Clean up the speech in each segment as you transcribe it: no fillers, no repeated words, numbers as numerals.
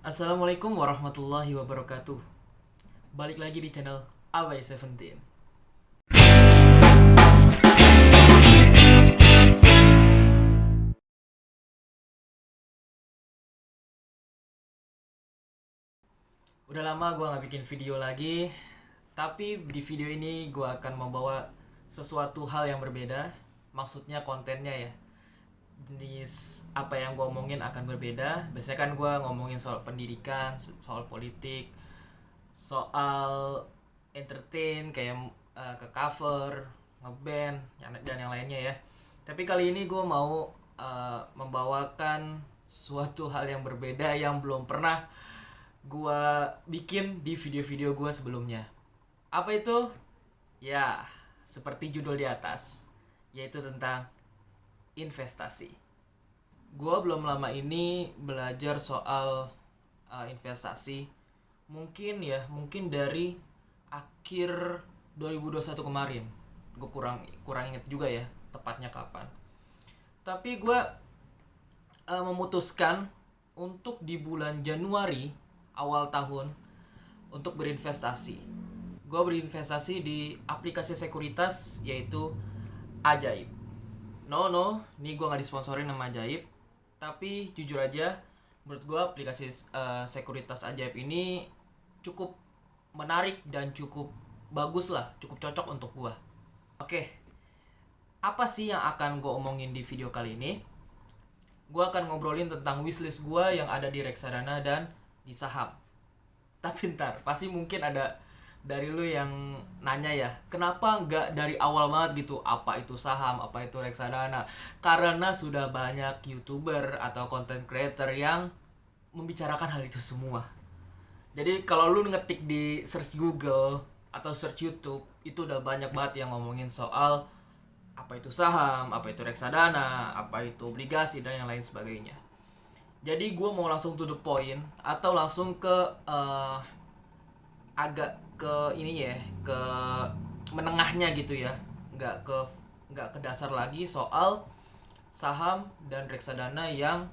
Assalamualaikum warahmatullahi wabarakatuh. Balik lagi di channel Abai Seventeen. Udah lama gue gak bikin video lagi, tapi di video ini gue akan membawa sesuatu hal yang berbeda. Maksudnya kontennya ya, jenis apa yang gue omongin akan berbeda. Biasanya kan gue ngomongin soal pendidikan, soal politik, soal entertain kayak ke cover, ngeband dan yang lainnya ya. Tapi kali ini gue mau membawakan suatu hal yang berbeda yang belum pernah gue bikin di video-video gue sebelumnya. Apa itu? Ya, seperti judul di atas, yaitu tentang investasi. Gue belum lama ini belajar soal investasi. Mungkin dari akhir 2021 kemarin. Gue kurang kurang inget juga ya tepatnya kapan. Tapi gue memutuskan untuk di bulan Januari awal tahun untuk berinvestasi. Gue berinvestasi di aplikasi sekuritas yaitu Ajaib. No, ini gue nggak disponsorin sama Ajaib. Tapi jujur aja, menurut gue aplikasi sekuritas Ajaib ini cukup menarik dan cukup bagus lah, cukup cocok untuk gue. Oke, apa sih yang akan gue omongin di video kali ini? Gue akan ngobrolin tentang wishlist gue yang ada di reksadana dan di saham. Tapi ntar, pasti mungkin ada dari lu yang nanya ya, kenapa nggak dari awal banget gitu, apa itu saham, apa itu reksadana? Karena sudah banyak youtuber atau content creator yang membicarakan hal itu semua. Jadi kalau lu ngetik di search Google atau search YouTube, itu udah banyak banget yang ngomongin soal apa itu saham, apa itu reksadana, apa itu obligasi dan yang lain sebagainya. Jadi gue mau langsung to the point atau langsung ke agak ke ini ya, ke menengahnya gitu ya, nggak ke dasar lagi soal saham dan reksadana yang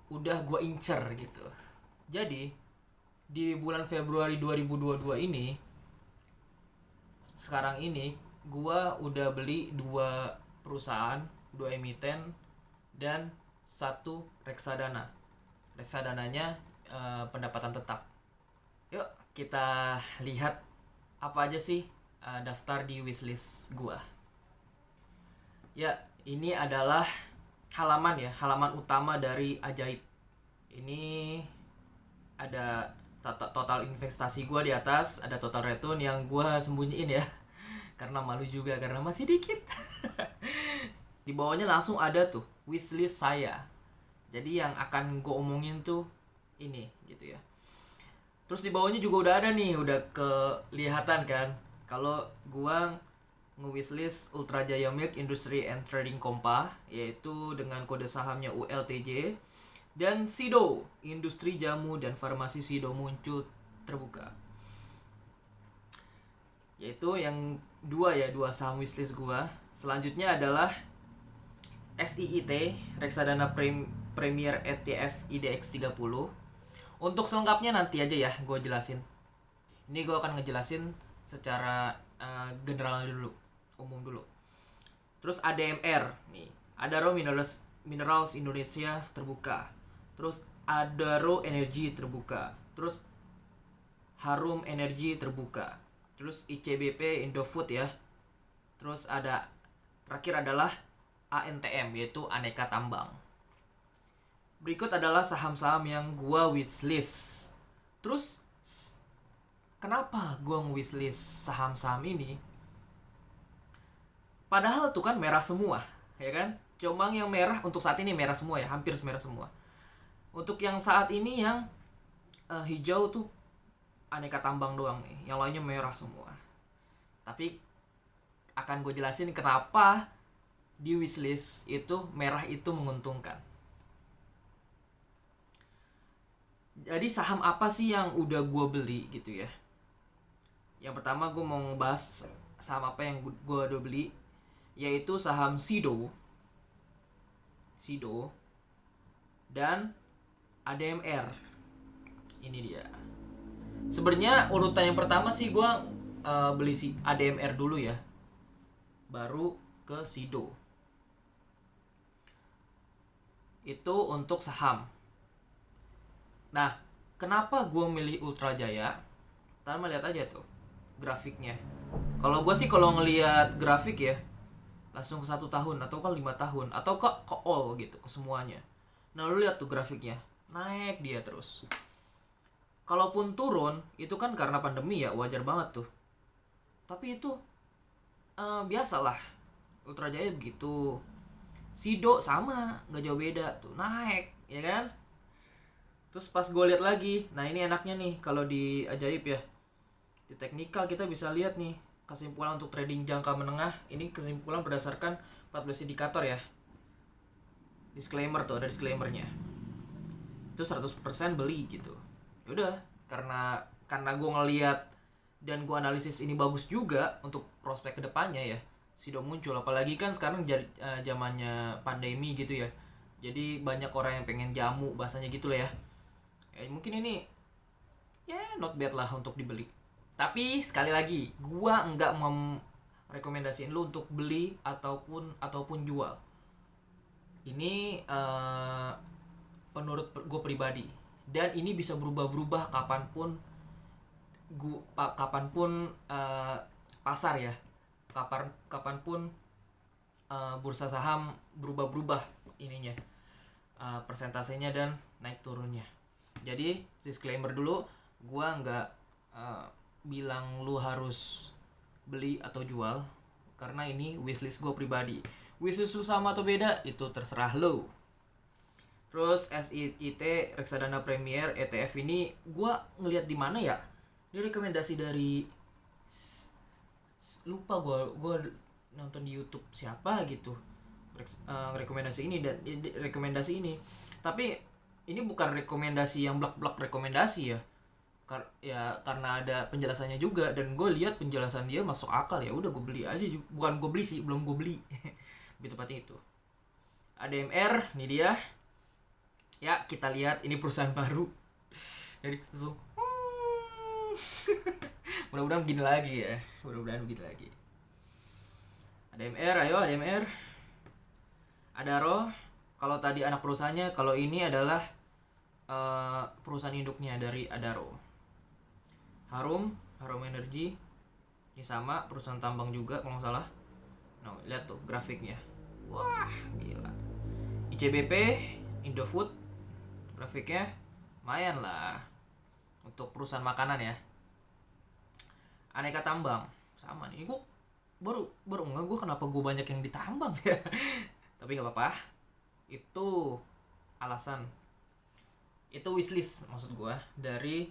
udah gue incer gitu. Jadi di bulan Februari 2022 ini, sekarang ini gua udah beli dua perusahaan, dua emiten dan satu reksadana. Reksadananya pendapatan tetap. Yuk kita lihat apa aja sih daftar di wishlist gua. Ya, ini adalah halaman utama dari Ajaib. Ini ada total investasi gue di atas, ada total return yang gue sembunyiin ya, karena malu juga karena masih dikit. Di bawahnya langsung ada tuh wishlist saya. Jadi yang akan gue omongin tuh ini gitu ya. Terus di bawahnya juga udah ada nih, udah kelihatan kan kalau gue nge-wishlist Ultra Jaya Milk Industry and Trading Kompa, yaitu dengan kode sahamnya ULTJ. Dan Sido, industri jamu dan farmasi Sido muncul terbuka. Yaitu yang dua saham wishlist gua. Selanjutnya adalah SIIT, Reksadana Premier ETF IDX 30. Untuk selengkapnya nanti aja ya gue jelasin. Ini gue akan ngejelasin secara general dulu, umum dulu. Terus ADMR nih, Adaro Minerals Indonesia terbuka. Terus Adaro Energy terbuka. Terus Harum Energy terbuka. Terus ICBP Indofood ya. Terus ada terakhir adalah ANTM, yaitu Aneka Tambang. Berikut adalah saham-saham yang gua wishlist. Terus kenapa gua nge-wishlist saham-saham ini? Padahal tuh kan merah semua, ya kan? Cuma yang merah untuk saat ini merah semua ya, hampir merah semua. Untuk yang saat ini yang hijau tuh Aneka Tambang doang nih, yang lainnya merah semua. Tapi akan gue jelasin kenapa di wishlist itu merah itu menguntungkan. Jadi saham apa sih yang udah gue beli gitu ya? Yang pertama gue mau ngebahas saham apa yang gue udah beli, yaitu saham Sido dan ADMR. Ini dia. Sebenarnya urutan yang pertama sih gue beli si ADMR dulu ya, baru ke Sido. Itu untuk saham. Nah, kenapa gue milih Ultra Jaya? Kalian melihat aja tuh grafiknya. Kalau gue sih kalau ngelihat grafik ya, langsung ke 1 tahun atau ke 5 tahun atau ke all gitu, ke semuanya. Nah lu lihat tuh grafiknya, naik dia terus. Kalaupun turun itu kan karena pandemi ya, wajar banget tuh. Tapi itu biasalah, Ultra Jaya begitu. Sido sama, nggak jauh beda tuh, naik ya kan. Terus pas gue lihat lagi, nah ini enaknya nih kalau di Ajaib ya, di teknikal kita bisa lihat nih kesimpulan untuk trading jangka menengah. Ini kesimpulan berdasarkan 14 indikator ya. Disclaimer tuh, ada disclaimernya. Itu 100% beli gitu. Yaudah, karena gue ngeliat dan gue analisis ini bagus juga untuk prospek kedepannya ya, Sido muncul. Apalagi kan sekarang zamannya pandemi gitu ya, jadi banyak orang yang pengen jamu bahasanya gitu lah ya. Mungkin ini ya not bad lah untuk dibeli. Tapi sekali lagi, gue nggak merekomendasiin lu untuk beli ataupun jual. Ini menurut gue pribadi, dan ini bisa berubah-berubah kapanpun pasar ya, kapanpun bursa saham berubah-berubah ininya, persentasenya dan naik turunnya. Jadi disclaimer dulu, gua nggak bilang lu harus beli atau jual, karena ini wishlist gue pribadi. Wishlist lu sama atau beda itu terserah lu. Terus SIT Reksadana Premier ETF ini gue ngelihat di mana ya? Ini rekomendasi dari, lupa gue nonton di YouTube siapa gitu. Rekomendasi ini dan rekomendasi ini. Tapi ini bukan rekomendasi yang blak-blak rekomendasi ya. Karena ada penjelasannya juga, dan gue lihat penjelasan dia masuk akal, ya udah gue beli aja. Bukan gue beli sih, belum gue beli. Lebih tepatnya itu. ADMR, ini dia. Ya, kita lihat ini perusahaan baru. Jadi langsung mudah-mudahan begini lagi ya. Mudah-mudahan begini lagi. ADMR, ayo ADMR. Adaro, kalau tadi anak perusahaannya, kalau ini adalah perusahaan induknya dari Adaro. Harum Energy, ini sama perusahaan tambang juga kalau nggak salah. Nah, lihat tuh grafiknya. Wah, gila. ICBP, Indofood, grafiknya lumayan lah untuk perusahaan makanan ya. Aneka Tambang sama nih. Gue baru enggak, gue kenapa gue banyak yang ditambang ya. Tapi nggak apa-apa, itu alasan, itu wishlist maksud gue, dari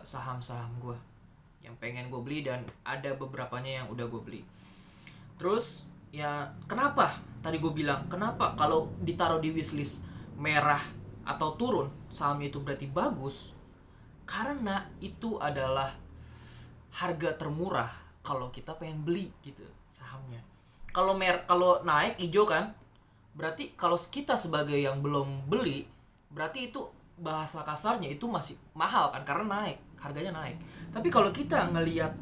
saham-saham gue yang pengen gue beli, dan ada beberapanya yang udah gue beli. Terus ya kenapa tadi gue bilang, kenapa kalau ditaruh di wishlist merah atau turun sahamnya itu berarti bagus? Karena itu adalah harga termurah kalau kita pengen beli gitu sahamnya. Kalau naik hijau kan, berarti kalau kita sebagai yang belum beli, berarti itu bahasa kasarnya itu masih mahal kan, karena naik, harganya naik. Tapi kalau kita ngelihat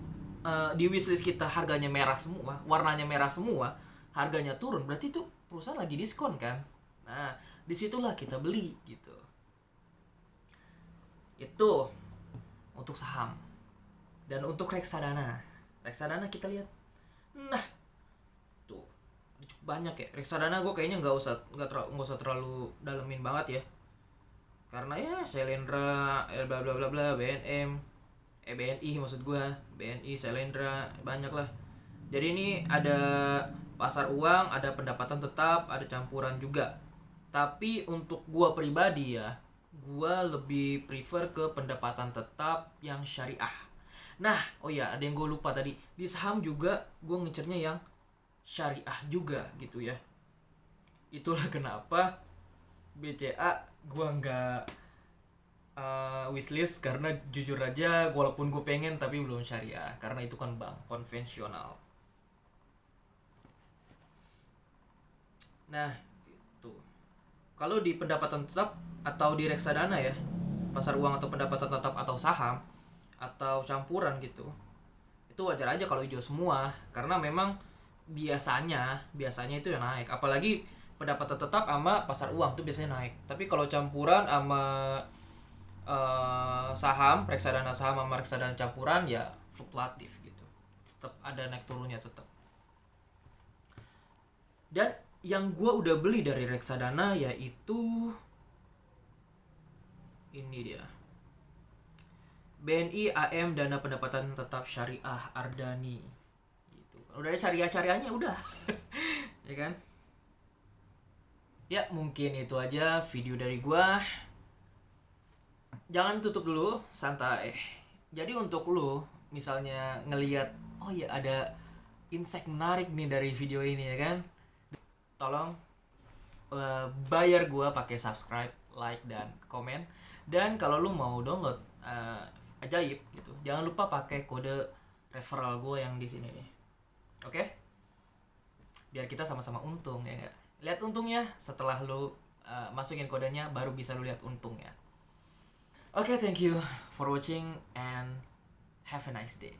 di wishlist kita harganya merah semua, warnanya merah semua, harganya turun, berarti itu perusahaan lagi diskon kan. Nah, disitulah kita beli gitu. Itu untuk saham. Dan untuk reksadana kita lihat, nah tuh cukup banyak ya reksadana. Gue kayaknya nggak usah terlalu dalemin banget ya, karena ya Shelendra, bla bla bla bla, BNI maksud gue, BNI, Shelendra, banyak lah. Jadi ini ada pasar uang, ada pendapatan tetap, ada campuran juga. Tapi untuk gue pribadi ya, gue lebih prefer ke pendapatan tetap yang syariah. Nah, oh ya, ada yang gue lupa tadi, di saham juga gue ngincernya yang syariah juga gitu ya. Itulah kenapa BCA gue nggak wishlist, karena jujur aja walaupun gue pengen tapi belum syariah, karena itu kan bank konvensional. Nah itu Kalau di pendapatan tetap atau di reksadana ya, pasar uang atau pendapatan tetap atau saham atau campuran gitu, itu wajar aja kalau hijau semua, karena memang biasanya itu yang naik. Apalagi pendapatan tetap sama pasar uang itu biasanya naik. Tapi kalau campuran sama saham, reksadana saham sama reksadana campuran ya fluktuatif gitu, tetap ada naik turunnya tetap. Dan yang gue udah beli dari reksadana yaitu ini dia, BNI AM Dana Pendapatan Tetap Syariah Ardani gitu. Udah ada syariahnya udah. Ya kan? Ya mungkin itu aja video dari gua. Jangan tutup dulu, santai. Jadi untuk lu misalnya ngelihat, oh ya ada insight menarik nih dari video ini ya kan, tolong bayar gua pakai subscribe, like dan komen. Dan kalau lu mau download ajaib gitu, jangan lupa pakai kode referral gue yang di sini nih. Oke? Biar kita sama-sama untung ya nggak? Lihat untungnya setelah lu masukin kodenya, baru bisa lu lihat untungnya. Oke, thank you for watching and have a nice day.